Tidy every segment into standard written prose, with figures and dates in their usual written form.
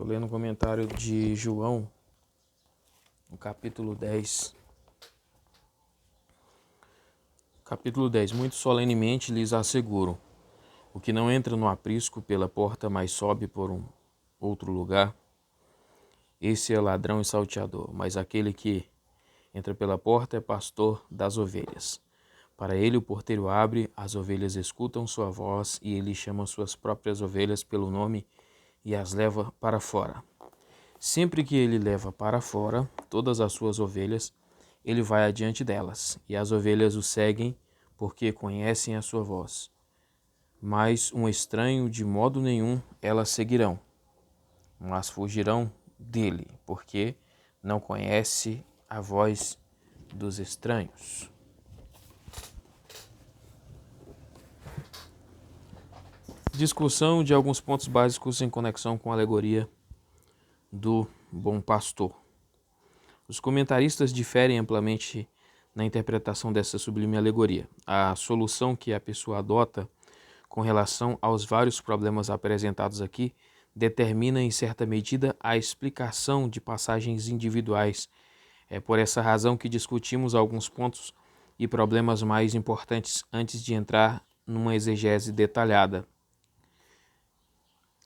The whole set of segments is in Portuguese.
Estou lendo o comentário de João, no capítulo 10. Capítulo 10. Muito solenemente lhes asseguro, o que não entra no aprisco pela porta, mas sobe por um outro lugar, esse é ladrão e salteador, mas aquele que entra pela porta é pastor das ovelhas. Para ele o porteiro abre, as ovelhas escutam sua voz e ele chama suas próprias ovelhas pelo nome e as leva para fora. Sempre que ele leva para fora todas as suas ovelhas, ele vai adiante delas, e as ovelhas o seguem, porque conhecem a sua voz. Mas um estranho de modo nenhum elas seguirão, mas fugirão dele, porque não conhece a voz dos estranhos. Discussão de alguns pontos básicos em conexão com a alegoria do bom pastor. Os comentaristas diferem amplamente na interpretação dessa sublime alegoria. A solução que a pessoa adota com relação aos vários problemas apresentados aqui determina em certa medida a explicação de passagens individuais. É por essa razão que discutimos alguns pontos e problemas mais importantes antes de entrar numa exegese detalhada.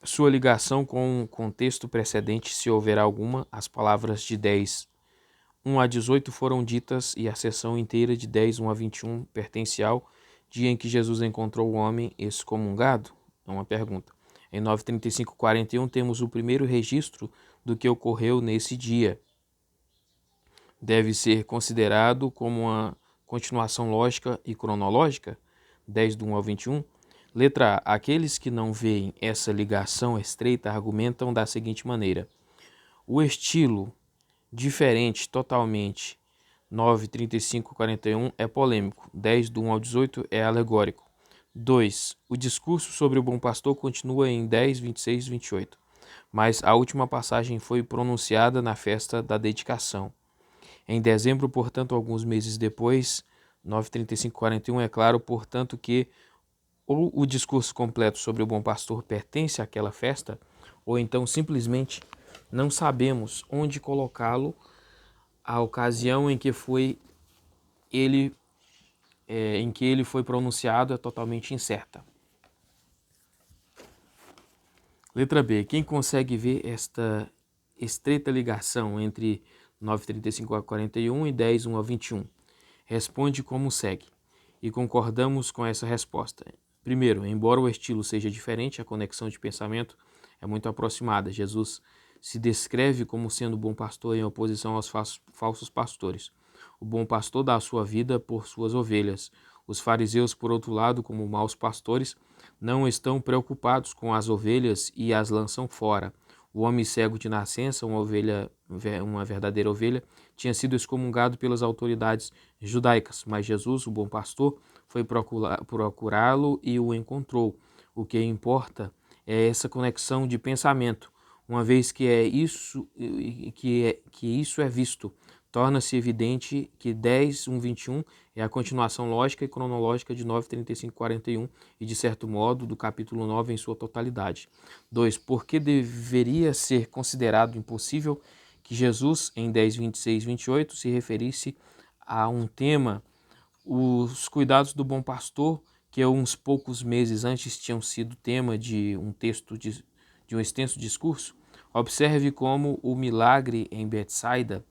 Sua ligação com o contexto precedente, se houver alguma, as palavras de 10, 1 a 18 foram ditas e a seção inteira de 10, 1 a 21 pertence ao dia em que Jesus encontrou o homem excomungado? É uma pergunta. Em 9:35, 41 temos o primeiro registro do que ocorreu nesse dia. Deve ser considerado como uma continuação lógica e cronológica? 10 do 1 ao 21. Letra A. Aqueles que não veem essa ligação estreita argumentam da seguinte maneira: o estilo diferente totalmente 9, 35, 41 é polêmico, 10 do 1 ao 18 é alegórico. 2. O discurso sobre o bom pastor continua em 10, 26 e 28, mas a última passagem foi pronunciada na festa da dedicação. Em dezembro, portanto, alguns meses depois, 9, 35, 41, é claro, portanto, que ou o discurso completo sobre o bom pastor pertence àquela festa, ou então simplesmente não sabemos onde colocá-lo. A ocasião em que ele foi pronunciado é totalmente incerta. Letra B. Quem consegue ver esta estreita ligação entre 9:35 a 41 e 10, 1 a 21? Responde como segue. E concordamos com essa resposta. Primeiro, embora o estilo seja diferente, a conexão de pensamento é muito aproximada. Jesus se descreve como sendo bom pastor em oposição aos falsos pastores. O bom pastor dá a sua vida por suas ovelhas. Os fariseus, por outro lado, como maus pastores, não estão preocupados com as ovelhas e as lançam fora. O homem cego de nascença, uma verdadeira ovelha, tinha sido excomungado pelas autoridades judaicas, mas Jesus, o bom pastor, foi procurá-lo e o encontrou. O que importa é essa conexão de pensamento. Uma vez que isso é visto, torna-se evidente que 10, 1, 21 é a continuação lógica e cronológica de 9, 35, 41 e, de certo modo, do capítulo 9 em sua totalidade. 2. Por que deveria ser considerado impossível que Jesus, em 10, 26 e 28, se referisse a um tema, os cuidados do bom pastor, que uns poucos meses antes tinham sido tema de um extenso discurso? Observe como o milagre em Betsaida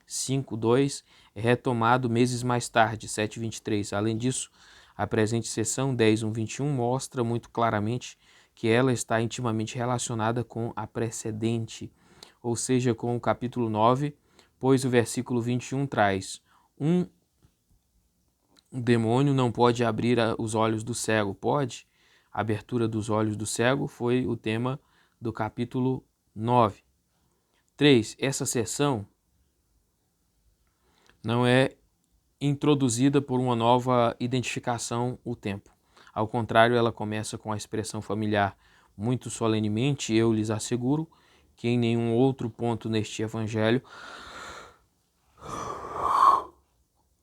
5:2 é retomado meses mais tarde, 7:23. Além disso, a presente seção 10:1-21 mostra muito claramente que ela está intimamente relacionada com a precedente, ou seja, com o capítulo 9, pois o versículo 21 traz: um demônio não pode abrir os olhos do cego. Pode? A abertura dos olhos do cego foi o tema do capítulo 9. 3. Essa seção não é introduzida por uma nova identificação o tempo. Ao contrário, ela começa com a expressão familiar muito solenemente: eu lhes asseguro que em nenhum outro ponto neste evangelho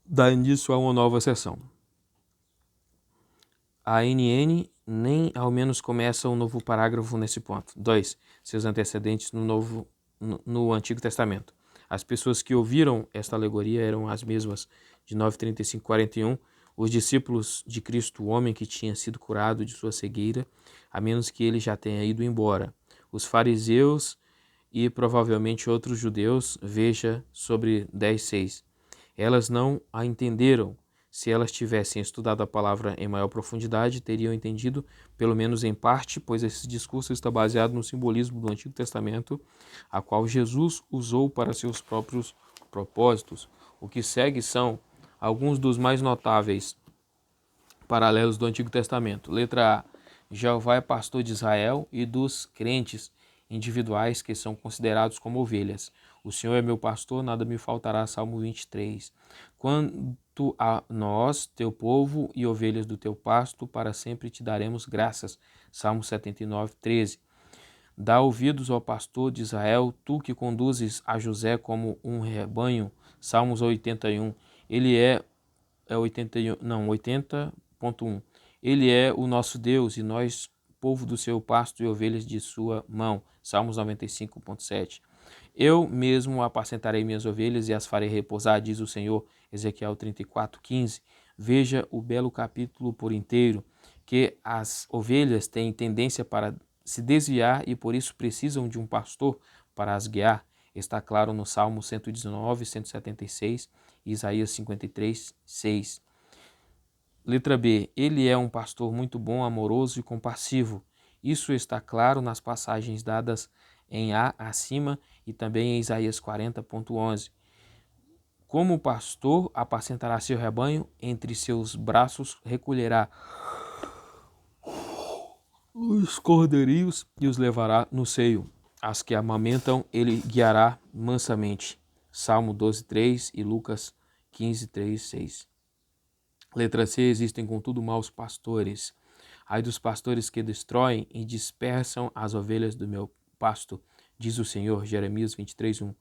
dá início a uma nova seção. A NN nem ao menos começa um novo parágrafo nesse ponto. 2. Seus antecedentes no Antigo Testamento. As pessoas que ouviram esta alegoria eram as mesmas de 9:35 41. Os discípulos de Cristo, o homem que tinha sido curado de sua cegueira, a menos que ele já tenha ido embora. Os fariseus e provavelmente outros judeus, veja sobre 10:6. Elas não a entenderam. Se elas tivessem estudado a palavra em maior profundidade, teriam entendido, pelo menos em parte, pois esse discurso está baseado no simbolismo do Antigo Testamento, a qual Jesus usou para seus próprios propósitos. O que segue são alguns dos mais notáveis paralelos do Antigo Testamento. Letra A. Jeová é pastor de Israel e dos crentes individuais que são considerados como ovelhas. O Senhor é meu pastor, nada me faltará. Salmo 23. Quanto a nós, teu povo e ovelhas do teu pasto, para sempre te daremos graças. Salmo 79, 13. Dá ouvidos ao pastor de Israel, tu que conduzes a José como um rebanho. Salmos 81. Ele é 80.1. Ele é o nosso Deus e nós, povo do seu pasto e ovelhas de sua mão. Salmos 95.7. Eu mesmo apacentarei minhas ovelhas e as farei repousar, diz o Senhor. Ezequiel 34:15. Veja o belo capítulo por inteiro, que as ovelhas têm tendência para se desviar e por isso precisam de um pastor para as guiar. Está claro no Salmo 119, 176 e Isaías 53:6. Letra B. Ele é um pastor muito bom, amoroso e compassivo. Isso está claro nas passagens dadas em A acima e também em Isaías 40:11. Como pastor apacentará seu rebanho, entre seus braços recolherá os cordeirinhos e os levará no seio. As que amamentam ele guiará mansamente. Salmo 12:3 e Lucas 15:3, 6. Letra C. Existem contudo maus pastores. Ai dos pastores que destroem e dispersam as ovelhas do meu pasto, diz o Senhor. Jeremias 23:1.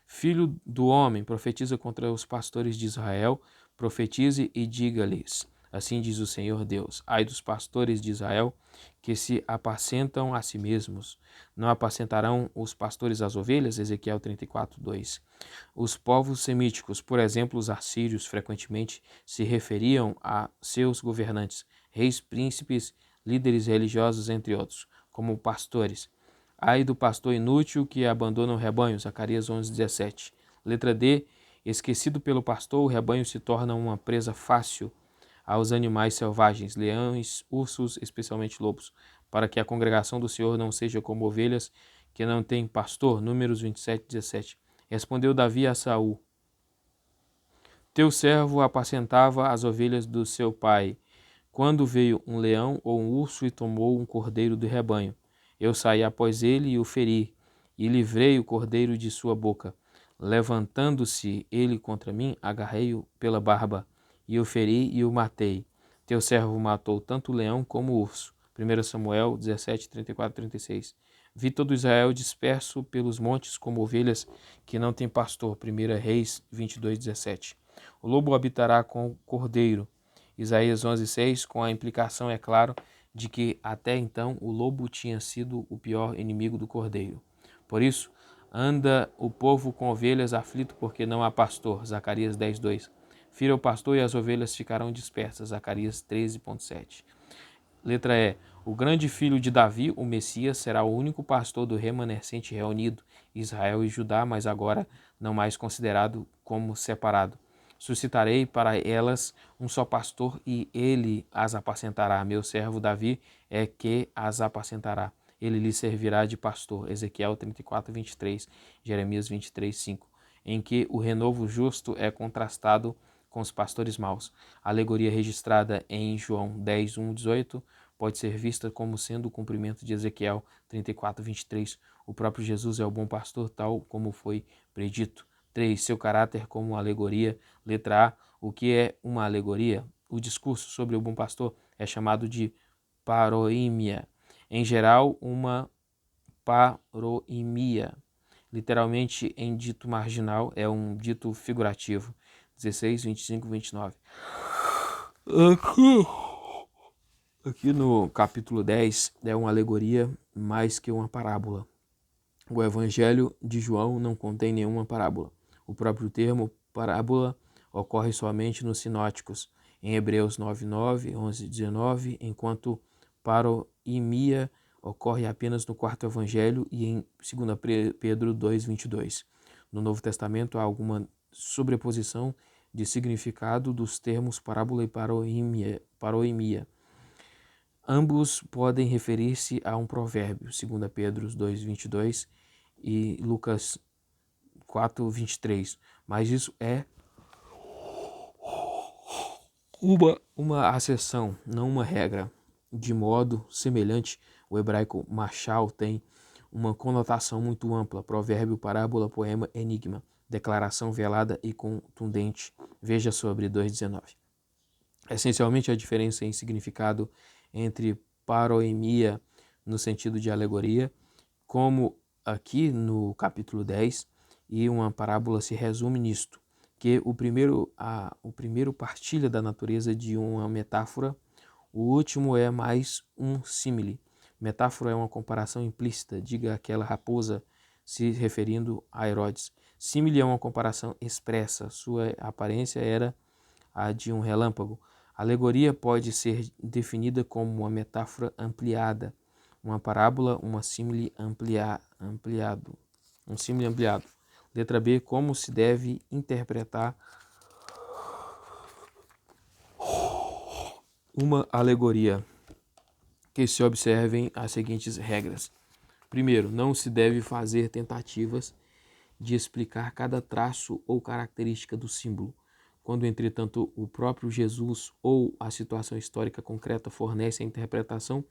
Filho do homem, profetiza contra os pastores de Israel, profetize e diga-lhes: assim diz o Senhor Deus: ai dos pastores de Israel, que se apacentam a si mesmos. Não apacentarão os pastores as ovelhas? Ezequiel 34:2. Os povos semíticos, por exemplo, os assírios, frequentemente se referiam a seus governantes, reis, príncipes, líderes religiosos, entre outros, como pastores. Ai do pastor inútil que abandona o rebanho. Zacarias 11:17. Letra D. Esquecido pelo pastor, o rebanho se torna uma presa fácil aos animais selvagens, leões, ursos, especialmente lobos, para que a congregação do Senhor não seja como ovelhas que não têm pastor. Números 27:17. Respondeu Davi a Saul: teu servo apacentava as ovelhas do seu pai. Quando veio um leão ou um urso e tomou um cordeiro do rebanho, eu saí após ele e o feri, e livrei o cordeiro de sua boca. Levantando-se ele contra mim, agarrei-o pela barba, e o feri e o matei. Teu servo matou tanto o leão como o urso. 1 Samuel 17, 34, 36. Vi todo Israel disperso pelos montes como ovelhas que não têm pastor. 1 Reis 22, 17. O lobo habitará com o cordeiro. Isaías 11:6, com a implicação, é claro, de que até então o lobo tinha sido o pior inimigo do cordeiro. Por isso, anda o povo com ovelhas aflito porque não há pastor. Zacarias 10:2. Fira o pastor e as ovelhas ficarão dispersas. Zacarias 13:7. Letra E. O grande filho de Davi, o Messias, será o único pastor do remanescente reunido, Israel e Judá, mas agora não mais considerado como separado. Suscitarei para elas um só pastor e ele as apacentará. Meu servo Davi é que as apacentará. Ele lhe servirá de pastor. Ezequiel 34:23, Jeremias 23:5, em que o renovo justo é contrastado com os pastores maus. A alegoria registrada em João 10:1-18 pode ser vista como sendo o cumprimento de Ezequiel 34:23. O próprio Jesus é o bom pastor, tal como foi predito. 3. Seu caráter como alegoria. Letra A. O que é uma alegoria? O discurso sobre o bom pastor é chamado de paroímia. Em geral, uma paroimia, literalmente em dito marginal, é um dito figurativo. 16, 25, 29. Aqui Aqui no capítulo 10 é uma alegoria mais que uma parábola. O Evangelho de João não contém nenhuma parábola. O próprio termo parábola ocorre somente nos sinóticos, em Hebreus 9:9, 11:19, enquanto paroimia ocorre apenas no quarto Evangelho e em 2 Pedro 2:22. No Novo Testamento há alguma sobreposição de significado dos termos parábola e paroimia. Ambos podem referir-se a um provérbio, 2 Pedro 2:22 e Lucas 4:23, mas isso é uma acessão, não uma regra. De modo semelhante, o hebraico machal tem uma conotação muito ampla: provérbio, parábola, poema, enigma, declaração velada e contundente. Veja sobre 2:19. Essencialmente, a diferença em significado entre paroimia no sentido de alegoria, como aqui no capítulo 10, e uma parábola se resume nisto, que o primeiro partilha da natureza de uma metáfora, o último é mais um símile. Metáfora é uma comparação implícita, diga aquela raposa, se referindo a Herodes. Símile é uma comparação expressa, sua aparência era a de um relâmpago. A alegoria pode ser definida como uma metáfora ampliada, uma parábola, uma símile ampliado. Um símile ampliado. Letra B, como se deve interpretar uma alegoria? Que se observem as seguintes regras. Primeiro, não se deve fazer tentativas de explicar cada traço ou característica do símbolo. Quando, entretanto, o próprio Jesus ou a situação histórica concreta fornece a interpretação,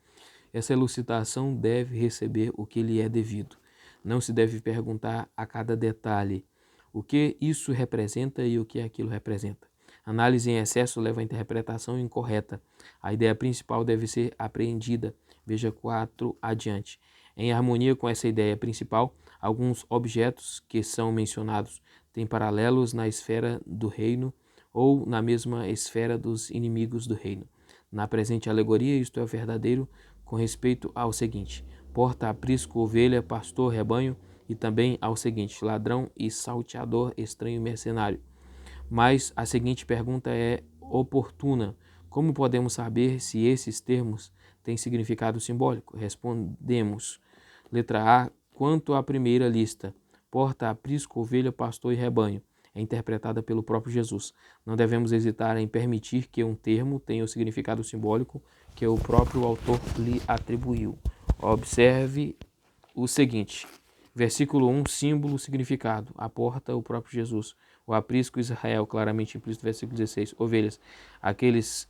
essa elucidação deve receber o que lhe é devido. Não se deve perguntar a cada detalhe o que isso representa e o que aquilo representa. Análise em excesso leva à interpretação incorreta. A ideia principal deve ser apreendida. Veja 4 adiante. Em harmonia com essa ideia principal, alguns objetos que são mencionados têm paralelos na esfera do reino ou na mesma esfera dos inimigos do reino. Na presente alegoria, isto é verdadeiro com respeito ao seguinte: porta, aprisco, ovelha, pastor, rebanho, e também ao seguinte: ladrão e salteador, estranho e mercenário. Mas a seguinte pergunta é oportuna: como podemos saber se esses termos têm significado simbólico? Respondemos. Letra A. Quanto à primeira lista, porta, aprisco, ovelha, pastor e rebanho, é interpretada pelo próprio Jesus. Não devemos hesitar em permitir que um termo tenha o significado simbólico que o próprio autor lhe atribuiu. Observe o seguinte: versículo 1, símbolo, significado. A porta, o próprio Jesus. O aprisco, Israel, claramente implícito. Versículo 16, ovelhas, aqueles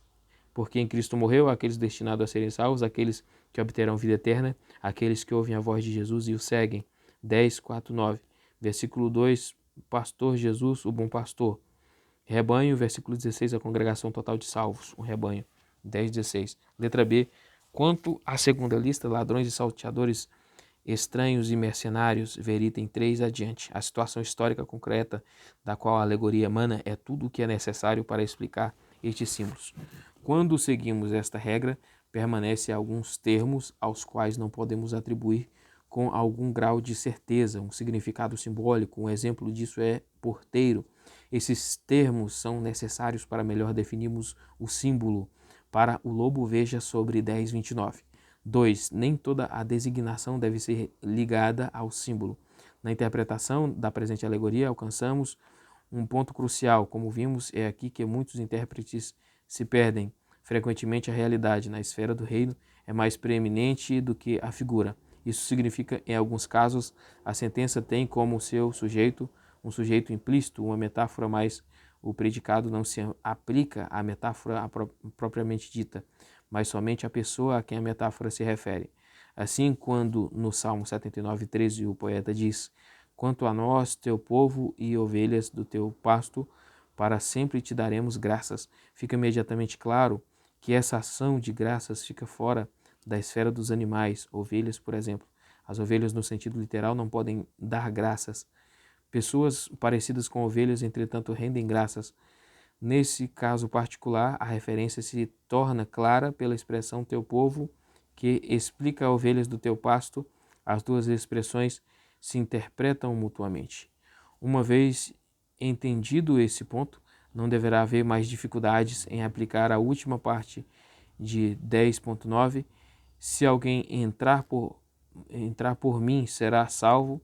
por quem Cristo morreu, aqueles destinados a serem salvos, aqueles que obterão vida eterna, aqueles que ouvem a voz de Jesus e o seguem. 10, 4, 9. Versículo 2, pastor Jesus, o bom pastor. Rebanho, versículo 16, a congregação total de salvos, um rebanho. 10, 16. Letra B, quanto à segunda lista, ladrões e salteadores, estranhos e mercenários, ver item 3 adiante. A situação histórica concreta da qual a alegoria emana é tudo o que é necessário para explicar estes símbolos. Quando seguimos esta regra, permanecem alguns termos aos quais não podemos atribuir com algum grau de certeza um significado simbólico. Um exemplo disso é porteiro. Esses termos são necessários para melhor definirmos o símbolo. Para o lobo, veja sobre 10:29. 2. Nem toda a designação deve ser ligada ao símbolo. Na interpretação da presente alegoria, alcançamos um ponto crucial. Como vimos, é aqui que muitos intérpretes se perdem. Frequentemente, a realidade na esfera do reino é mais preeminente do que a figura. Isso significa, em alguns casos, a sentença tem como seu sujeito um sujeito implícito, uma metáfora, mas o predicado não se aplica à metáfora propriamente dita, mas somente à pessoa a quem a metáfora se refere. Assim, quando no Salmo 79:13 o poeta diz: quanto a nós, teu povo e ovelhas do teu pasto, para sempre te daremos graças, fica imediatamente claro que essa ação de graças fica fora da esfera dos animais, ovelhas, por exemplo. As ovelhas, no sentido literal, não podem dar graças. Pessoas parecidas com ovelhas, entretanto, rendem graças. Nesse caso particular, a referência se torna clara pela expressão teu povo, que explica ovelhas do teu pasto. As duas expressões se interpretam mutuamente. Uma vez entendido esse ponto, não deverá haver mais dificuldades em aplicar a última parte de 10.9. Se alguém entrar por mim, será salvo,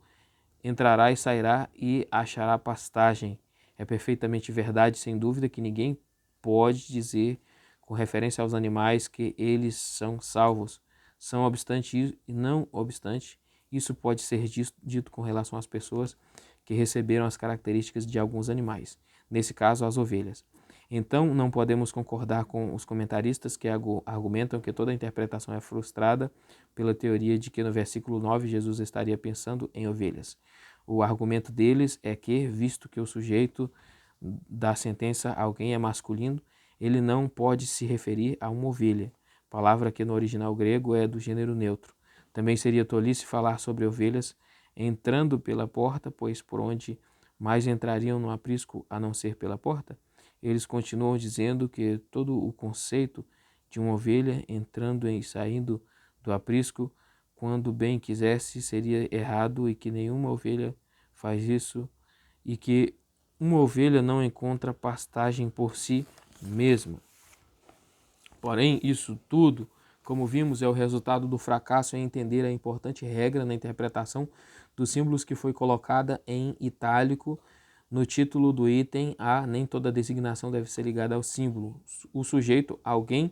entrará e sairá e achará pastagem. É perfeitamente verdade, sem dúvida, que ninguém pode dizer, com referência aos animais, que eles são salvos. Não obstante, isso pode ser dito com relação às pessoas que receberam as características de alguns animais, nesse caso as ovelhas. Então, não podemos concordar com os comentaristas que argumentam que toda interpretação é frustrada pela teoria de que no versículo 9 Jesus estaria pensando em ovelhas. O argumento deles é que, visto que o sujeito da sentença alguém é masculino, ele não pode se referir a uma ovelha, palavra que no original grego é do gênero neutro. Também seria tolice falar sobre ovelhas entrando pela porta, pois por onde mais entrariam no aprisco a não ser pela porta? Eles continuam dizendo que todo o conceito de uma ovelha entrando e saindo do aprisco, quando bem quisesse, seria errado e que nenhuma ovelha faz isso e que uma ovelha não encontra pastagem por si mesma. Porém, isso tudo, como vimos, é o resultado do fracasso em entender a importante regra na interpretação dos símbolos que foi colocada em itálico no título do item A. Nem toda designação deve ser ligada ao símbolo. O sujeito, alguém,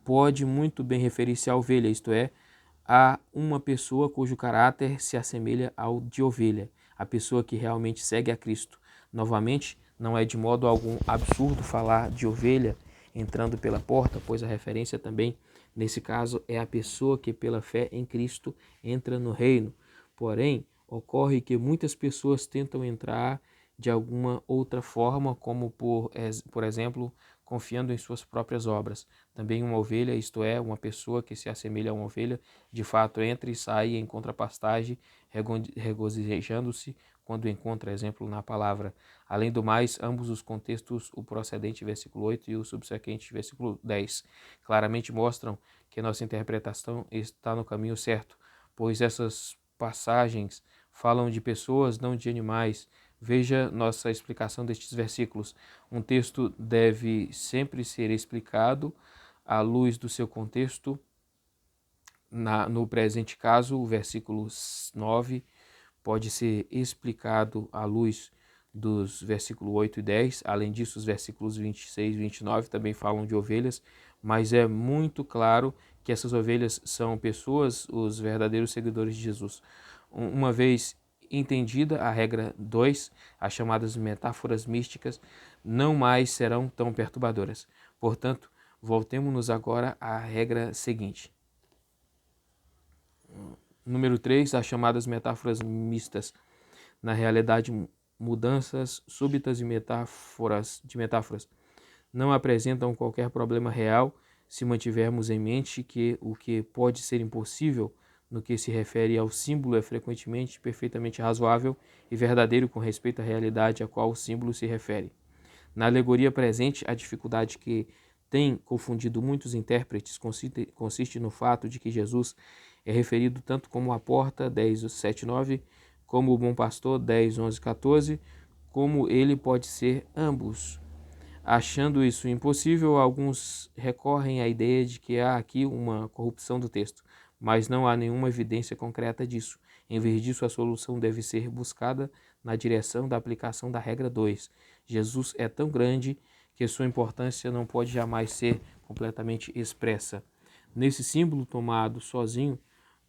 pode muito bem referir-se à ovelha, isto é, a uma pessoa cujo caráter se assemelha ao de ovelha, a pessoa que realmente segue a Cristo. Novamente, não é de modo algum absurdo falar de ovelha entrando pela porta, pois a referência também, nesse caso, é a pessoa que pela fé em Cristo entra no reino. Porém, ocorre que muitas pessoas tentam entrar de alguma outra forma, como por exemplo, confiando em suas próprias obras. Também uma ovelha, isto é, uma pessoa que se assemelha a uma ovelha, de fato entra e sai em contrapastagem, regozijando-se quando encontra exemplo na palavra. Além do mais, ambos os contextos, o procedente versículo 8 e o subsequente versículo 10, claramente mostram que nossa interpretação está no caminho certo, pois essas passagens falam de pessoas, não de animais. Veja nossa explicação destes versículos. Um texto deve sempre ser explicado à luz do seu contexto. No presente caso, o versículo 9 pode ser explicado à luz dos versículos 8 e 10. Além disso, os versículos 26 e 29 também falam de ovelhas, mas é muito claro que essas ovelhas são pessoas, os verdadeiros seguidores de Jesus. Uma vez entendida a regra 2, as chamadas metáforas místicas não mais serão tão perturbadoras. Portanto, voltemos-nos agora à regra seguinte. Número 3, as chamadas metáforas mistas. Na realidade, mudanças súbitas de metáforas não apresentam qualquer problema real se mantivermos em mente que o que pode ser impossível no que se refere ao símbolo é frequentemente perfeitamente razoável e verdadeiro com respeito à realidade a qual o símbolo se refere. Na alegoria presente, a dificuldade que tem confundido muitos intérpretes consiste no fato de que Jesus é referido tanto como a porta, 10, 7, 9, como o bom pastor, 10, 11, 14, como ele pode ser ambos. Achando isso impossível, alguns recorrem à ideia de que há aqui uma corrupção do texto, mas não há nenhuma evidência concreta disso. Em vez disso, a solução deve ser buscada na direção da aplicação da regra 2. Jesus é tão grande que sua importância não pode jamais ser completamente expressa. Nesse símbolo tomado sozinho,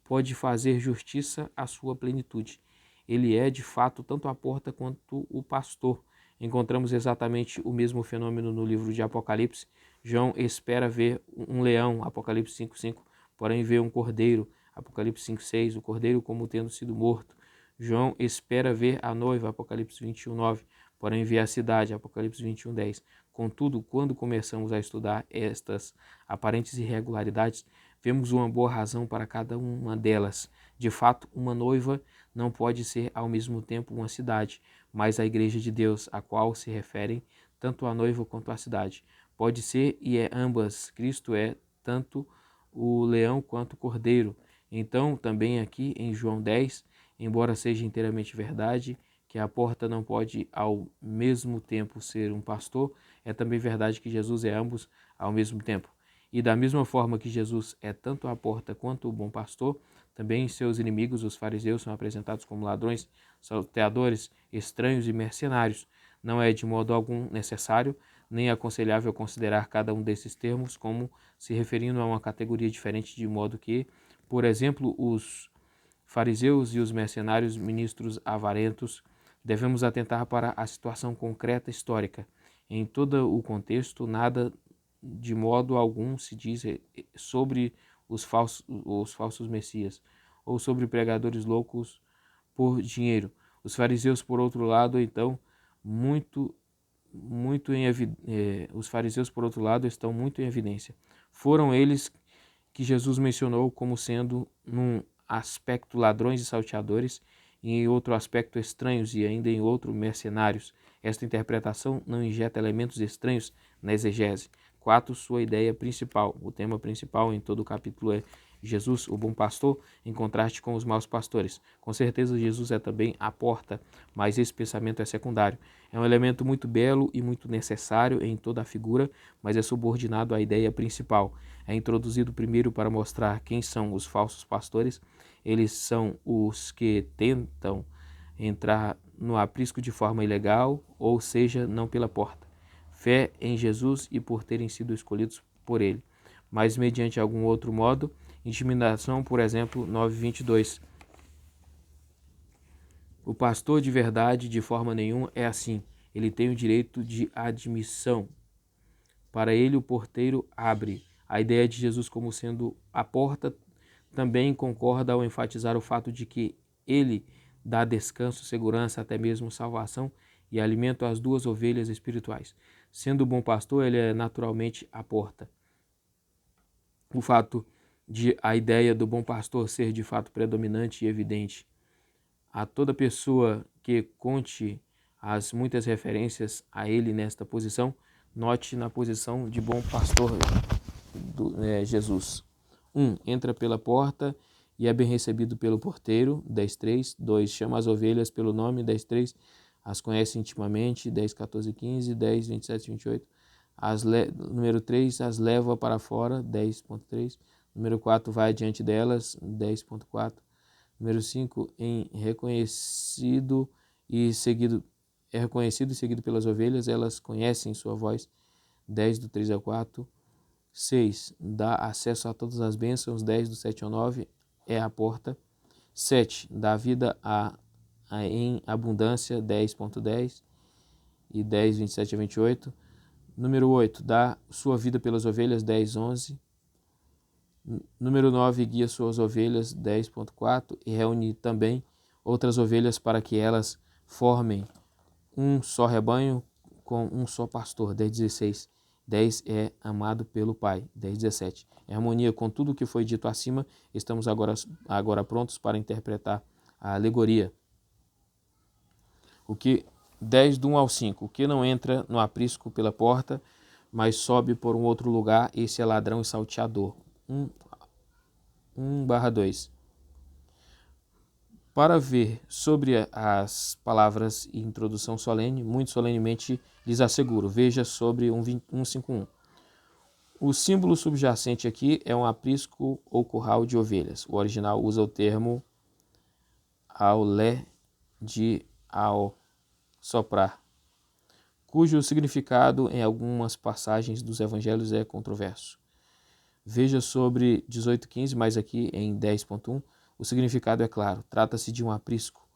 pode fazer justiça à sua plenitude. Ele é, de fato, tanto a porta quanto o pastor. Encontramos exatamente o mesmo fenômeno no livro de Apocalipse. João espera ver um leão, Apocalipse 5:5, porém vê um cordeiro, Apocalipse 5:6, o cordeiro como tendo sido morto. João espera ver a noiva, Apocalipse 21:9, porém vê a cidade, Apocalipse 21:10. Contudo, quando começamos a estudar estas aparentes irregularidades, vemos uma boa razão para cada uma delas. De fato, uma noiva não pode ser ao mesmo tempo uma cidade, mas a igreja de Deus, a qual se referem tanto a noiva quanto a cidade. Pode ser e é ambas. Cristo é tanto o leão quanto o cordeiro. Então, também aqui em João 10, embora seja inteiramente verdade que a porta não pode ao mesmo tempo ser um pastor, é também verdade que Jesus é ambos ao mesmo tempo. E da mesma forma que Jesus é tanto a porta quanto o bom pastor, também seus inimigos, os fariseus, são apresentados como ladrões, salteadores, estranhos e mercenários. Não é de modo algum necessário nem aconselhável considerar cada um desses termos como se referindo a uma categoria diferente, de modo que, por exemplo, os fariseus e os mercenários, ministros avarentos, devemos atentar para a situação concreta histórica. Em todo o contexto, nada de modo algum se diz sobre os falsos messias, ou sobre pregadores loucos por dinheiro. Os fariseus, por outro lado, então, os fariseus, por outro lado, estão muito em evidência. Foram eles que Jesus mencionou como sendo, num aspecto, ladrões e salteadores, e em outro aspecto, estranhos, e ainda em outro, mercenários. Esta interpretação não injeta elementos estranhos na exegese. 4. Sua ideia principal. O tema principal em todo o capítulo é Jesus, o bom pastor, em contraste com os maus pastores. Com certeza, Jesus é também a porta, mas esse pensamento é secundário. É um elemento muito belo e muito necessário em toda a figura, mas é subordinado à ideia principal. É introduzido primeiro para mostrar quem são os falsos pastores. Eles são os que tentam entrar no aprisco de forma ilegal, ou seja, não pela porta. Fé em Jesus e por terem sido escolhidos por ele, mas mediante algum outro modo. Intimidação, por exemplo, 9:22. O pastor de verdade, de forma nenhuma, é assim. Ele tem o direito de admissão. Para ele, o porteiro abre. A ideia de Jesus como sendo a porta também concorda ao enfatizar o fato de que ele dá descanso, segurança, até mesmo salvação e alimento às duas ovelhas espirituais. Sendo o bom pastor, ele é naturalmente a porta. O fato de a ideia do bom pastor ser de fato predominante e evidente a toda pessoa que conte as muitas referências a ele nesta posição, note na posição de bom pastor Jesus. 1. Entra pela porta e é bem recebido pelo porteiro, 10:3. 2. Chama as ovelhas pelo nome, 10:3. As conhece intimamente, 10:14-15, 10:27-28. Número 3, as leva para fora, 10.3. Número 4, vai diante delas, 10.4. Número 5, é reconhecido e seguido pelas ovelhas, elas conhecem sua voz, 10:3-4. 6, dá acesso a todas as bênçãos, 10:7-9, é a porta. 7, dá vida em abundância, 10.10 e 10:27-28. Número 8, dá sua vida pelas ovelhas, 10:11. Número 9, guia suas ovelhas, 10.4, e reúne também outras ovelhas para que elas formem um só rebanho com um só pastor, 10:16. 10 é amado pelo Pai, 10:17. Em harmonia com tudo o que foi dito acima, estamos agora prontos para interpretar a alegoria. 10 do 1 ao 5. O que não entra no aprisco pela porta, mas sobe por um outro lugar, esse é ladrão e salteador. 1/2. Para ver sobre as palavras e introdução solene, muito solenemente lhes asseguro, veja sobre 1:5:1. O símbolo subjacente aqui é um aprisco ou curral de ovelhas. O original usa o termo aulé de ao, soprar, cujo significado em algumas passagens dos evangelhos é controverso. Veja sobre 18:15, mas aqui em 10.1, o significado é claro. Trata-se de um aprisco.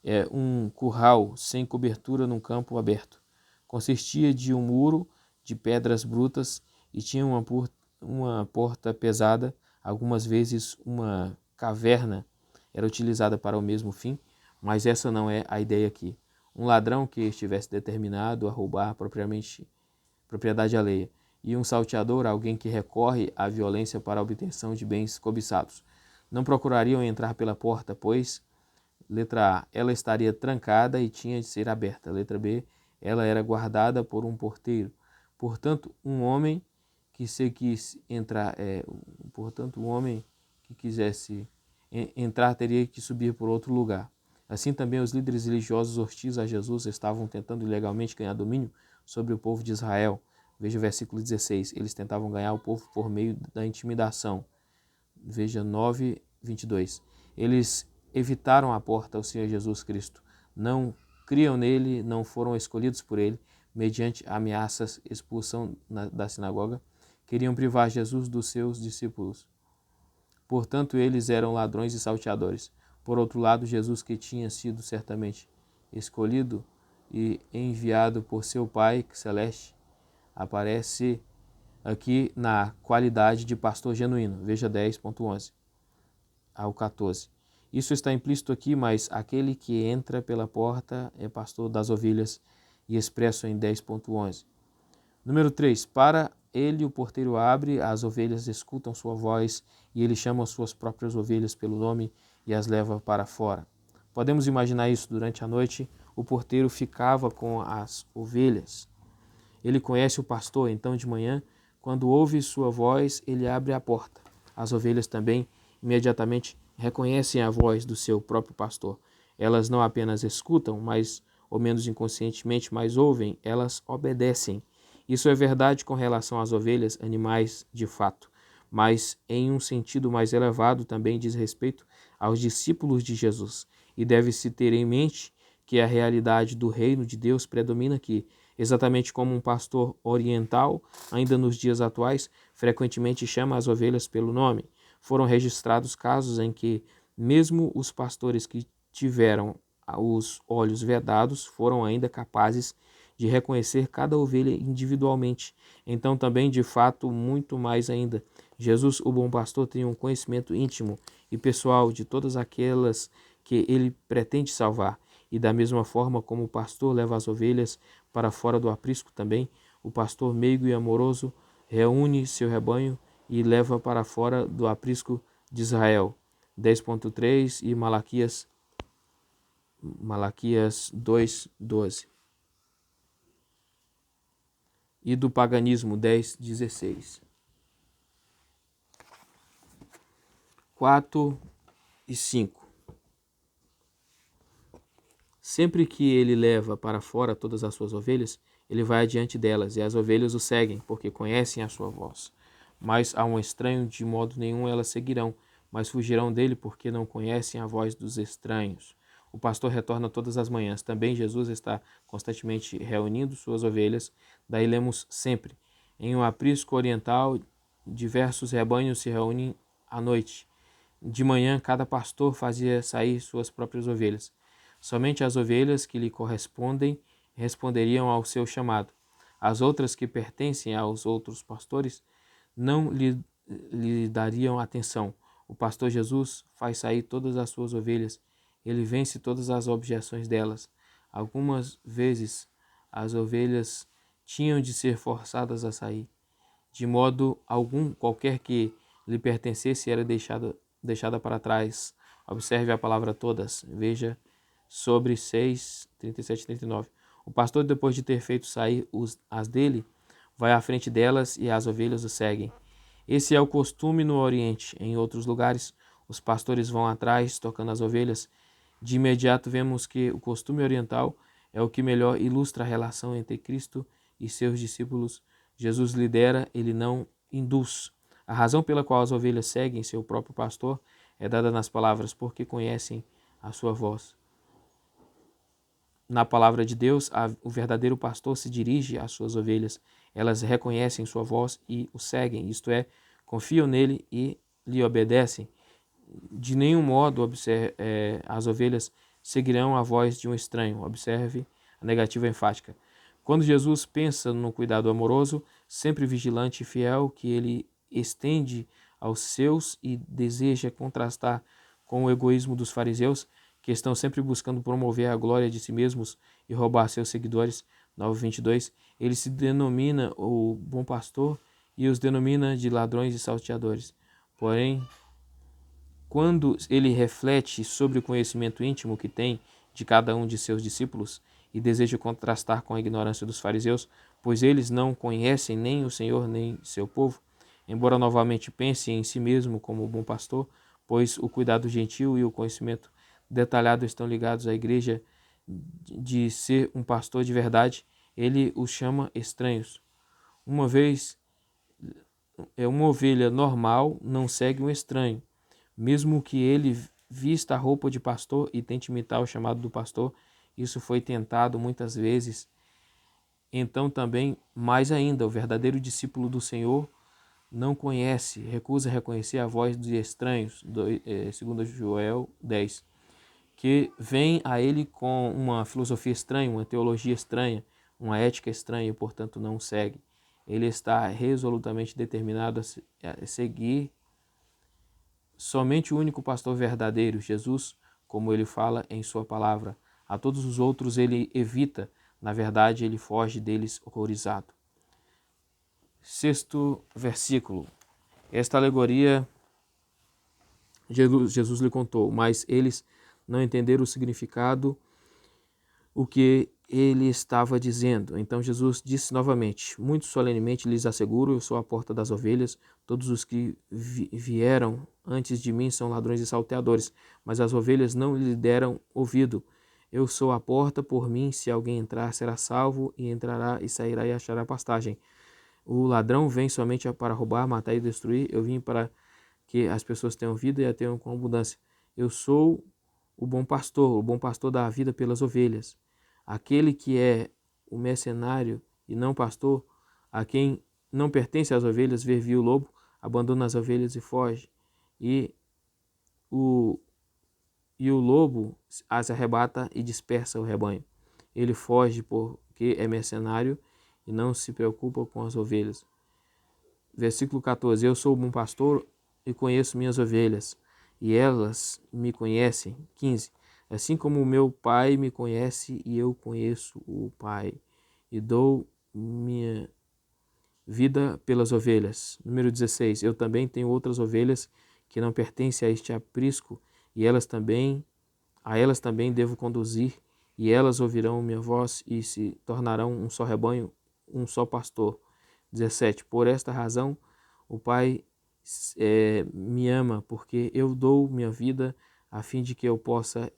É um curral sem cobertura num campo aberto. Consistia de um muro de pedras brutas e tinha uma porta pesada. Algumas vezes uma caverna era utilizada para o mesmo fim, mas essa não é a ideia aqui. Um ladrão que estivesse determinado a roubar propriedade alheia, e um salteador, alguém que recorre à violência para a obtenção de bens cobiçados. Não procurariam entrar pela porta, pois, letra A, ela estaria trancada e tinha de ser aberta. Letra B, ela era guardada por um porteiro. Portanto, um homem que se quis entrar, portanto, um homem que quisesse entrar teria que subir por outro lugar. Assim também os líderes religiosos hostis a Jesus estavam tentando ilegalmente ganhar domínio sobre o povo de Israel. Veja o versículo 16. Eles tentavam ganhar o povo por meio da intimidação. Veja 9:22. Eles evitaram a porta ao Senhor Jesus Cristo. Não criam nele, não foram escolhidos por ele, mediante ameaças, expulsão da sinagoga. Queriam privar Jesus dos seus discípulos. Portanto, eles eram ladrões e salteadores. Por outro lado, Jesus, que tinha sido certamente escolhido e enviado por seu Pai celeste, aparece aqui na qualidade de pastor genuíno. Veja 10:11 ao 14. Isso está implícito aqui, mas aquele que entra pela porta é pastor das ovelhas, e expresso em 10:11. Número 3. Para ele o porteiro abre, as ovelhas escutam sua voz, e ele chama as suas próprias ovelhas pelo nome e as leva para fora. Podemos imaginar isso. Durante a noite, o porteiro ficava com as ovelhas. Ele conhece o pastor, então de manhã, quando ouve sua voz, ele abre a porta. As ovelhas também imediatamente reconhecem a voz do seu próprio pastor. Elas não apenas escutam, mas, ou menos inconscientemente, mas ouvem, elas obedecem. Isso é verdade com relação às ovelhas, animais de fato, mas em um sentido mais elevado também diz respeito aos discípulos de Jesus. E deve-se ter em mente que a realidade do reino de Deus predomina aqui, exatamente como um pastor oriental, ainda nos dias atuais, frequentemente chama as ovelhas pelo nome. Foram registrados casos em que mesmo os pastores que tiveram os olhos vedados foram ainda capazes de reconhecer cada ovelha individualmente. Então também, de fato, muito mais ainda, Jesus, o bom pastor, tem um conhecimento íntimo e pessoal de todas aquelas que ele pretende salvar. E da mesma forma como o pastor leva as ovelhas para fora do aprisco também, o pastor meigo e amoroso reúne seu rebanho e leva para fora do aprisco de Israel. 10:3 e Malaquias 2:12. E do paganismo, 10:16. 4 e 5. Sempre que ele leva para fora todas as suas ovelhas, ele vai adiante delas, e as ovelhas o seguem, porque conhecem a sua voz. Mas a um estranho, de modo nenhum elas seguirão, mas fugirão dele, porque não conhecem a voz dos estranhos. O pastor retorna todas as manhãs. Também Jesus está constantemente reunindo suas ovelhas. Daí lemos sempre. Em um aprisco oriental, diversos rebanhos se reúnem à noite. De manhã, cada pastor fazia sair suas próprias ovelhas. Somente as ovelhas que lhe correspondem responderiam ao seu chamado. As outras que pertencem aos outros pastores não lhe dariam atenção. O pastor Jesus faz sair todas as suas ovelhas. Ele vence todas as objeções delas. Algumas vezes as ovelhas tinham de ser forçadas a sair. De modo algum, qualquer que lhe pertencesse era deixada para trás. Observe a palavra todas. Veja sobre 6, 37 e 39. O pastor, depois de ter feito sair as dele, vai à frente delas e as ovelhas o seguem. Esse é o costume no Oriente. Em outros lugares, os pastores vão atrás, tocando as ovelhas. De imediato vemos que o costume oriental é o que melhor ilustra a relação entre Cristo e seus discípulos. Jesus lidera, ele não induz. A razão pela qual as ovelhas seguem seu próprio pastor é dada nas palavras, porque conhecem a sua voz. Na palavra de Deus, o verdadeiro pastor se dirige às suas ovelhas. Elas reconhecem sua voz e o seguem, isto é, confiam nele e lhe obedecem. De nenhum modo as ovelhas seguirão a voz de um estranho. Observe a negativa enfática. Quando Jesus pensa no cuidado amoroso, sempre vigilante e fiel, que ele estende aos seus e deseja contrastar com o egoísmo dos fariseus, que estão sempre buscando promover a glória de si mesmos e roubar seus seguidores, 9:22, ele se denomina o bom pastor e os denomina de ladrões e salteadores. Porém, quando ele reflete sobre o conhecimento íntimo que tem de cada um de seus discípulos, e deseja contrastar com a ignorância dos fariseus, pois eles não conhecem nem o Senhor nem seu povo, embora novamente pense em si mesmo como bom pastor, pois o cuidado gentil e o conhecimento detalhado estão ligados à igreja de ser um pastor de verdade, ele os chama estranhos. Uma vez uma ovelha normal não segue um estranho, mesmo que ele vista a roupa de pastor e tente imitar o chamado do pastor. Isso foi tentado muitas vezes. Então também, mais ainda, o verdadeiro discípulo do Senhor não conhece, recusa reconhecer a voz de estranhos, segundo Joel 10, que vem a ele com uma filosofia estranha, uma teologia estranha, uma ética estranha e, portanto, não segue. Ele está resolutamente determinado a seguir somente o único pastor verdadeiro, Jesus, como ele fala em sua palavra. A todos os outros ele evita, na verdade, ele foge deles horrorizado. Sexto versículo. Esta alegoria Jesus lhe contou, mas eles não entenderam o significado, o que ele estava dizendo. Então Jesus disse novamente, muito solenemente lhes asseguro, eu sou a porta das ovelhas, todos os que vieram antes de mim são ladrões e salteadores, mas as ovelhas não lhe deram ouvido. Eu sou a porta, por mim, se alguém entrar, será salvo, e entrará e sairá e achará pastagem. O ladrão vem somente para roubar, matar e destruir. Eu vim para que as pessoas tenham vida e a tenham com abundância. Eu sou o bom pastor dá a vida pelas ovelhas. Aquele que é o mercenário e não pastor, a quem não pertence às ovelhas, vê o lobo, abandona as ovelhas e foge. E o lobo as arrebata e dispersa o rebanho. Ele foge porque é mercenário e não se preocupa com as ovelhas. Versículo 14. Eu sou o bom pastor e conheço minhas ovelhas, e elas me conhecem. 15. Assim como o meu Pai me conhece e eu conheço o Pai, e dou minha vida pelas ovelhas. Número 16. Eu também tenho outras ovelhas que não pertencem a este aprisco, e a elas também devo conduzir, e elas ouvirão minha voz e se tornarão um só rebanho, um só pastor. 17. Por esta razão o Pai me ama, porque eu dou minha vida a fim de que eu possa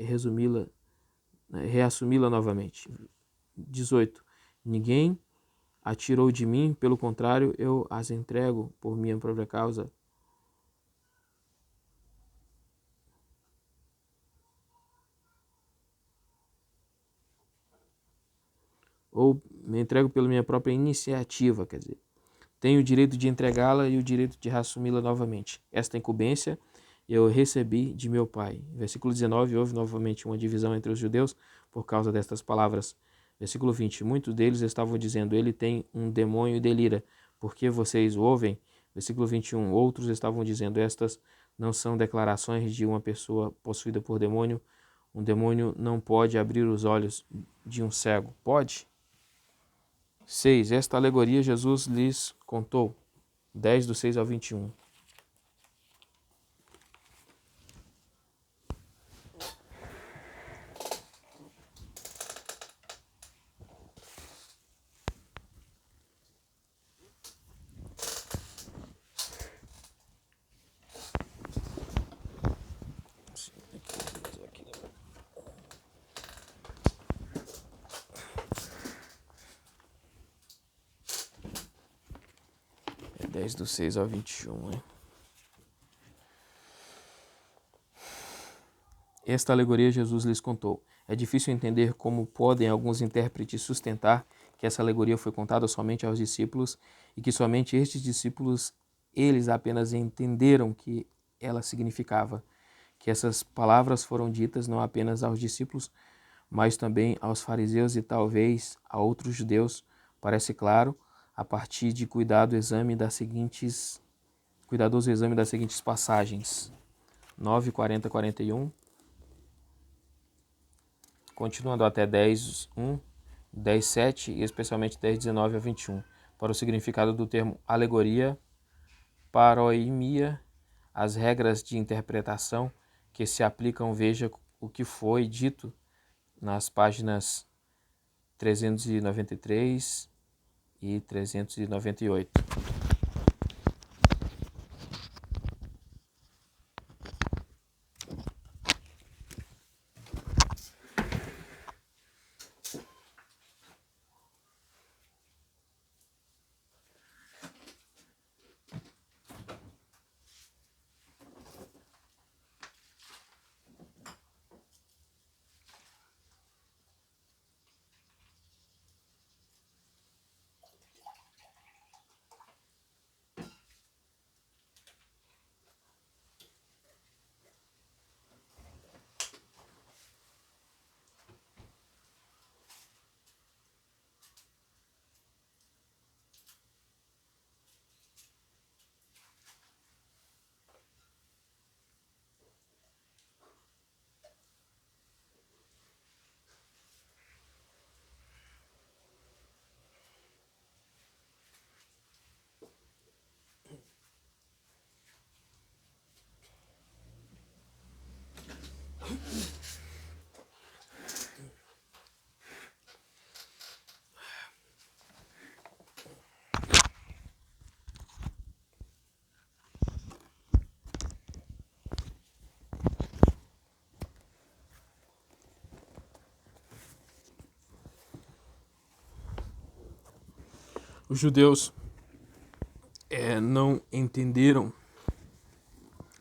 reassumi-la novamente. 18. Ninguém a tirou de mim, pelo contrário, eu as entrego por minha própria causa. Ou me entrego pela minha própria iniciativa, quer dizer. Tenho o direito de entregá-la e o direito de reassumi-la novamente. Esta incumbência eu recebi de meu pai. Versículo 19, houve novamente uma divisão entre os judeus por causa destas palavras. Versículo 20, muitos deles estavam dizendo, ele tem um demônio e delira, porque vocês o ouvem? Versículo 21, outros estavam dizendo, estas não são declarações de uma pessoa possuída por demônio? Um demônio não pode abrir os olhos de um cego. Pode? 6. Esta alegoria Jesus lhes contou. 10 do 6 ao 21. É 10 do 6 ao 21, hein? Esta alegoria Jesus lhes contou. É difícil entender como podem alguns intérpretes sustentar que essa alegoria foi contada somente aos discípulos e que somente estes discípulos, eles apenas entenderam que ela significava. Que essas palavras foram ditas não apenas aos discípulos, mas também aos fariseus e talvez a outros judeus, parece claro, a partir de cuidadoso exame das seguintes passagens. 9, 40, 41. Continuando até 10, 1, 10, 7 e especialmente 10, 19 a 21, para o significado do termo alegoria, paroimia, as regras de interpretação que se aplicam, veja o que foi dito nas páginas 393 e 398. Os judeus não entenderam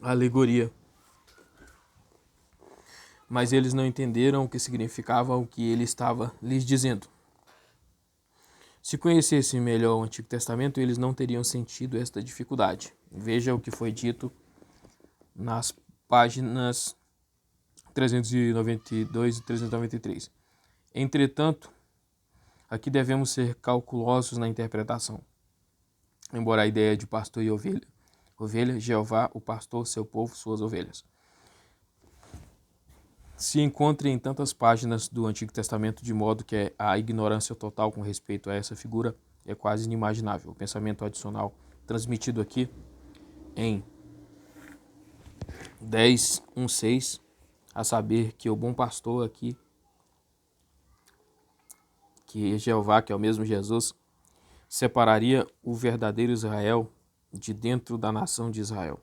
a alegoria, mas eles não entenderam o que significava o que ele estava lhes dizendo. Se conhecessem melhor o Antigo Testamento, eles não teriam sentido esta dificuldade. Veja o que foi dito nas páginas 392 e 393. Entretanto, aqui devemos ser cautelosos na interpretação. Embora a ideia de pastor e ovelha, Jeová, o pastor, seu povo, suas ovelhas, se encontre em tantas páginas do Antigo Testamento, de modo que a ignorância total com respeito a essa figura é quase inimaginável. O pensamento adicional transmitido aqui em 10:1:6, a saber que o bom pastor aqui, que Jeová, que é o mesmo Jesus, separaria o verdadeiro Israel de dentro da nação de Israel,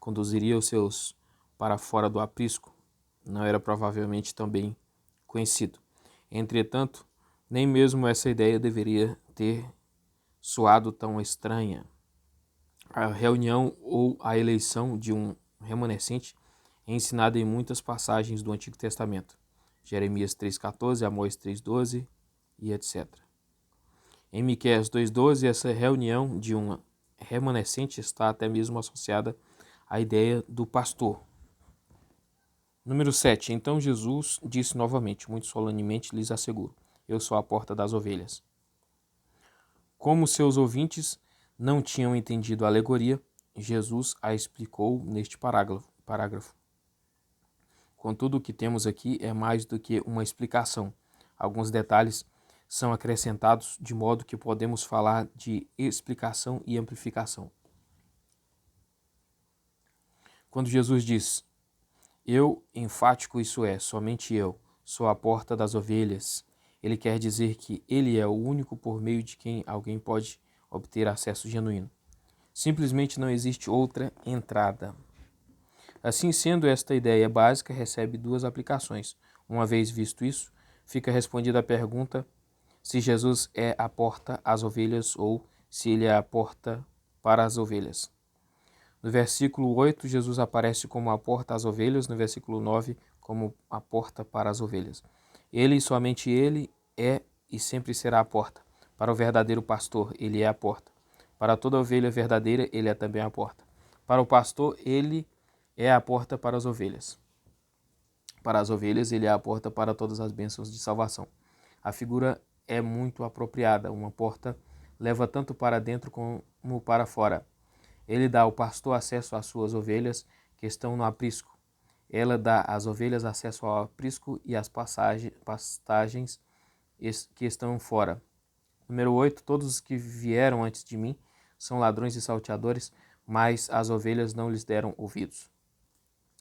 conduziria os seus para fora do aprisco, não era provavelmente também conhecido. Entretanto, nem mesmo essa ideia deveria ter soado tão estranha. A reunião ou a eleição de um remanescente é ensinada em muitas passagens do Antigo Testamento. Jeremias 3:14, Amós 3:12 e etc. Em Miqueias 2:12, essa reunião de um remanescente está até mesmo associada à ideia do pastor. Número 7. Então Jesus disse novamente, muito solenemente lhes asseguro, eu sou a porta das ovelhas. Como seus ouvintes não tinham entendido a alegoria, Jesus a explicou neste parágrafo. Contudo, o que temos aqui é mais do que uma explicação. Alguns detalhes são acrescentados de modo que podemos falar de explicação e amplificação. Quando Jesus diz, eu, enfático isso é, somente eu, sou a porta das ovelhas, ele quer dizer que ele é o único por meio de quem alguém pode obter acesso genuíno. Simplesmente não existe outra entrada. Assim sendo, esta ideia básica recebe duas aplicações. Uma vez visto isso, fica respondida a pergunta se Jesus é a porta às ovelhas ou se ele é a porta para as ovelhas. No versículo 8, Jesus aparece como a porta às ovelhas, no versículo 9, como a porta para as ovelhas. Ele, somente ele, é e sempre será a porta. Para o verdadeiro pastor, ele é a porta. Para toda ovelha verdadeira, ele é também a porta. Para o pastor, ele é a porta para as ovelhas. Para as ovelhas, ele é a porta para todas as bênçãos de salvação. A figura é muito apropriada. Uma porta leva tanto para dentro como para fora. Ele dá ao pastor acesso às suas ovelhas que estão no aprisco. Ela dá às ovelhas acesso ao aprisco e às pastagens que estão fora. Número 8. Todos os que vieram antes de mim são ladrões e salteadores, mas as ovelhas não lhes deram ouvidos.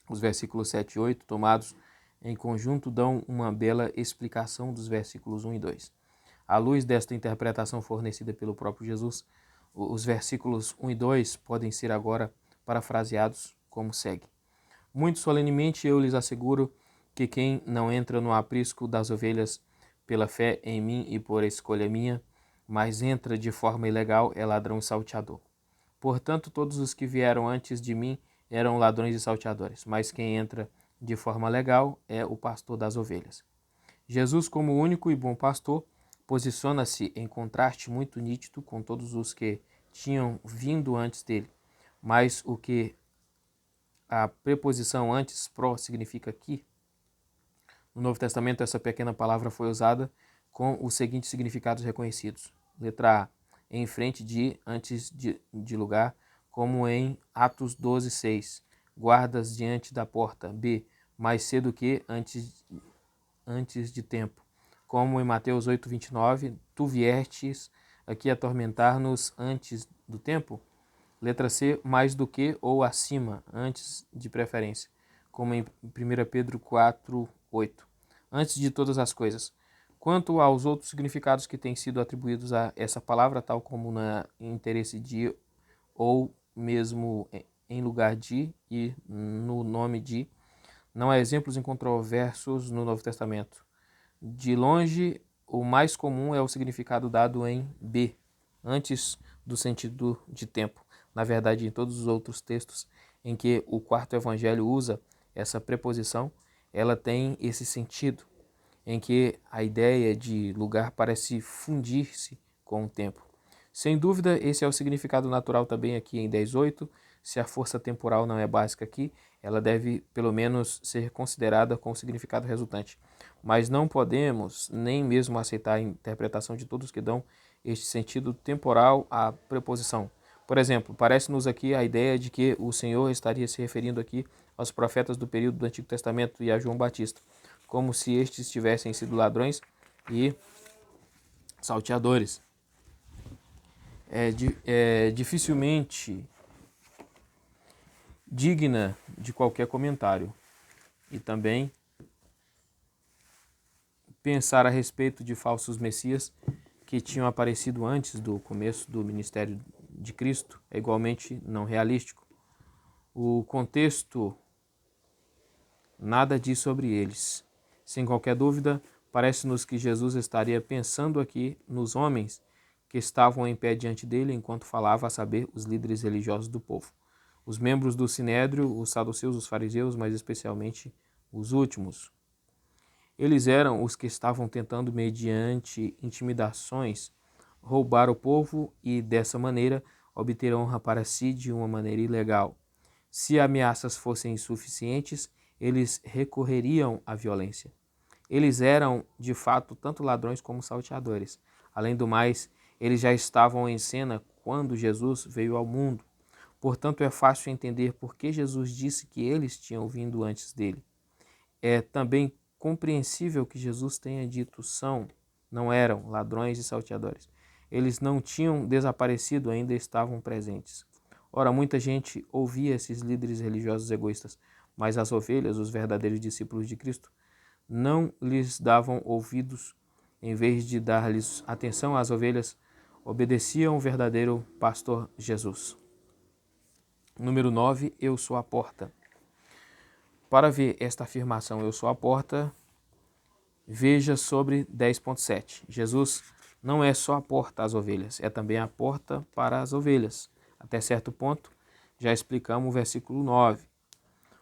Os versículos 7 e 8, tomados em conjunto, dão uma bela explicação dos versículos 1 e 2. À luz desta interpretação fornecida pelo próprio Jesus, os versículos 1 e 2 podem ser agora parafraseados como segue. Muito solenemente eu lhes asseguro que quem não entra no aprisco das ovelhas pela fé em mim e por escolha minha, mas entra de forma ilegal, é ladrão e salteador. Portanto, todos os que vieram antes de mim eram ladrões e salteadores, mas quem entra de forma legal é o pastor das ovelhas. Jesus, como único e bom pastor, posiciona-se em contraste muito nítido com todos os que tinham vindo antes dele. Mas o que a preposição antes, pró, significa aqui, no Novo Testamento essa pequena palavra foi usada com os seguintes significados reconhecidos. Letra A, em frente de, antes de lugar, como em Atos 12, 6. Guardas diante da porta. B, mais cedo que, antes de tempo. Como em Mateus 8, 29. Tu viestes aqui atormentar-nos antes do tempo. Letra C, mais do que ou acima, antes de preferência. Como em 1 Pedro 4, 8. Antes de todas as coisas. Quanto aos outros significados que têm sido atribuídos a essa palavra, tal como na interesse de ou mesmo em lugar de e no nome de, não há exemplos incontroversos no Novo Testamento. De longe, o mais comum é o significado dado em B, antes do sentido de tempo. Na verdade, em todos os outros textos em que o quarto evangelho usa essa preposição, ela tem esse sentido, em que a ideia de lugar parece fundir-se com o tempo. Sem dúvida, esse é o significado natural também aqui em 10.8. Se a força temporal não é básica aqui, ela deve pelo menos ser considerada com o significado resultante. Mas não podemos nem mesmo aceitar a interpretação de todos que dão este sentido temporal à preposição. Por exemplo, parece-nos aqui a ideia de que o Senhor estaria se referindo aqui aos profetas do período do Antigo Testamento e a João Batista, como se estes tivessem sido ladrões e salteadores. É dificilmente digna de qualquer comentário. E também pensar a respeito de falsos messias que tinham aparecido antes do começo do ministério de Cristo é igualmente não realístico. O contexto nada diz sobre eles. Sem qualquer dúvida, parece-nos que Jesus estaria pensando aqui nos homens que estavam em pé diante dele enquanto falava, a saber, os líderes religiosos do povo. Os membros do Sinédrio, os saduceus, os fariseus, mas especialmente os últimos. Eles eram os que estavam tentando, mediante intimidações, roubar o povo e, dessa maneira, obter honra para si de uma maneira ilegal. Se ameaças fossem insuficientes, eles recorreriam à violência. Eles eram, de fato, tanto ladrões como salteadores. Além do mais, eles já estavam em cena quando Jesus veio ao mundo. Portanto, é fácil entender por que Jesus disse que eles tinham vindo antes dele. É também compreensível que Jesus tenha dito não eram ladrões e salteadores. Eles não tinham desaparecido, ainda estavam presentes. Ora, muita gente ouvia esses líderes religiosos egoístas, mas as ovelhas, os verdadeiros discípulos de Cristo, não lhes davam ouvidos. Em vez de dar-lhes atenção, as ovelhas obedeciam o verdadeiro pastor Jesus. Número 9, eu sou a porta. Para ver esta afirmação, eu sou a porta, veja sobre 10.7. Jesus não é só a porta às ovelhas, é também a porta para as ovelhas. Até certo ponto, já explicamos o versículo 9.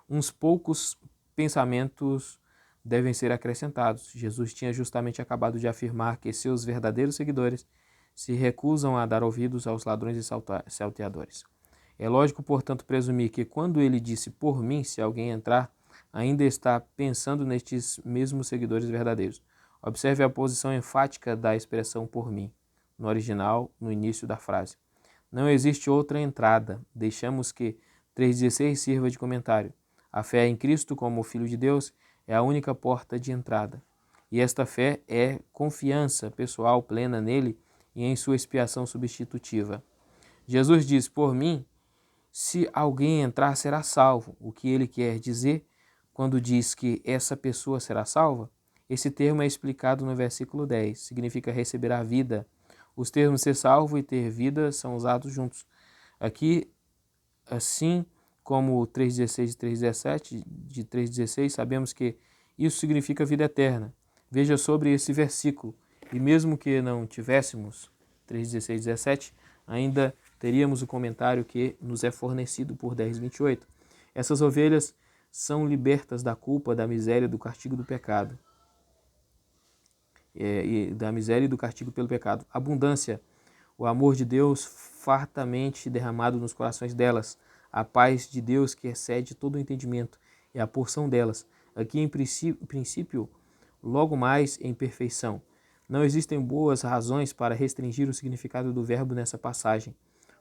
Uns poucos pensamentos devem ser acrescentados. Jesus tinha justamente acabado de afirmar que seus verdadeiros seguidores se recusam a dar ouvidos aos ladrões e salteadores. É lógico, portanto, presumir que quando ele disse por mim, se alguém entrar, ainda está pensando nestes mesmos seguidores verdadeiros. Observe a posição enfática da expressão por mim, no original, no início da frase. Não existe outra entrada. Deixamos que 3,16 sirva de comentário. A fé em Cristo como Filho de Deus é a única porta de entrada. E esta fé é confiança pessoal plena nele e em sua expiação substitutiva. Jesus diz, por mim, se alguém entrar será salvo, o que ele quer dizer quando diz que essa pessoa será salva, esse termo é explicado no versículo 10, significa receber a vida. Os termos ser salvo e ter vida são usados juntos. Aqui, assim como 3,16 e 3,17, de 3,16, sabemos que isso significa vida eterna. Veja sobre esse versículo, e mesmo que não tivéssemos 3,16 e 17, ainda teríamos o comentário que nos é fornecido por 10,28. Essas ovelhas são libertas da culpa, da miséria, do castigo do pecado. E da miséria e do castigo pelo pecado. Abundância, o amor de Deus fartamente derramado nos corações delas, a paz de Deus que excede todo o entendimento é a porção delas. Aqui em princípio, logo mais em perfeição. Não existem boas razões para restringir o significado do verbo nessa passagem,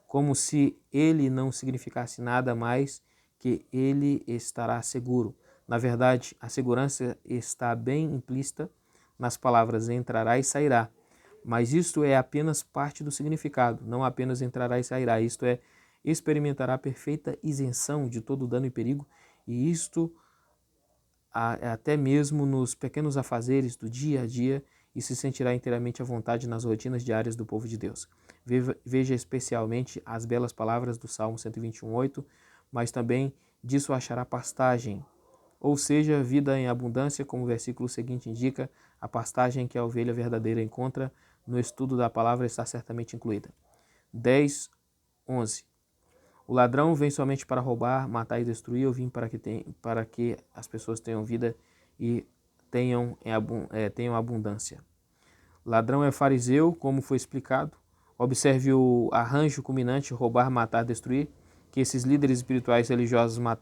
como se ele não significasse nada mais que ele estará seguro. Na verdade, a segurança está bem implícita nas palavras entrará e sairá. Mas isto é apenas parte do significado, não apenas entrará e sairá. Isto é, experimentará perfeita isenção de todo dano e perigo, e isto até mesmo nos pequenos afazeres do dia a dia, e se sentirá inteiramente à vontade nas rotinas diárias do povo de Deus. Veja especialmente as belas palavras do Salmo 121:8, mas também disso achará pastagem, ou seja, vida em abundância, como o versículo seguinte indica, a pastagem que a ovelha verdadeira encontra no estudo da palavra está certamente incluída. 10:11. O ladrão vem somente para roubar, matar e destruir. Eu vim para que as pessoas tenham vida e tenham abundância. Ladrão é fariseu, como foi explicado. Observe o arranjo culminante, roubar, matar, destruir, que esses líderes espirituais religiosos matavam